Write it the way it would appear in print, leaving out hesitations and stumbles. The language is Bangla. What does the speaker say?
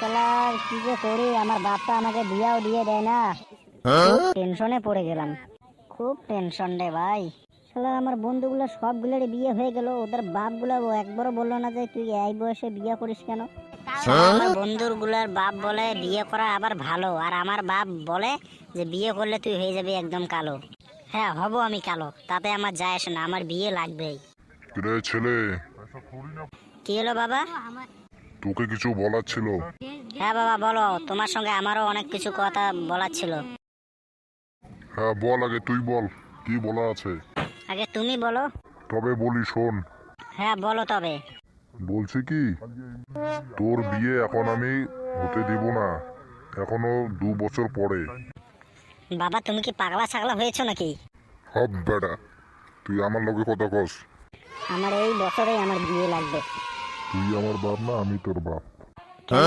শালার কি যে করি, আমার বাপটা আমাকে বিয়াও দিয়ে দেয় না। খুব টেনশনে পড়ে গেলাম, খুব টেনশন রে ভাই। শালা আমার বন্ধুগুলো সবগুলোরই বিয়ে হয়ে গেল, ওদের বাপগুলো একবারও বললো না যে তুই এই বয়সে বিয়ে করিস কেন। আমার বন্ধুর গুলার বাপ বলে বিয়ে করা আবার ভালো, আর আমার বাপ বলে যে বিয়ে করলে তুই হয়ে যাবি একদম কালো। হ্যাঁ হব আমি কালো, তাতে আমার যায় আসে না, আমার বিয়ে লাগবেই। রে ছেলে, কি হলো বাবা? তোকে কিছু বলার ছিল। হ্যাঁ বাবা বলো, তোমার সঙ্গে আমারও অনেক কিছু কথা বলার ছিল। হ্যাঁ বল, আগে তুই বল কি বলা আছে। আগে তুমি বলো। তবে বলি শোন। হ্যাঁ বলো তবে। বলছি কি, তোর বিয়ে এখন আমি হতে দিব না, এখনো 2 বছর পরে। বাবা তুমি কি পাগলা ছাগলা হয়েছো নাকি? হব বেটা, তুই আমার লগে কথা কস। আমার এই বছরেই আমার বিয়ে লাগবে। তুই আমার বাপ না, আমি তোর বাপ। কেন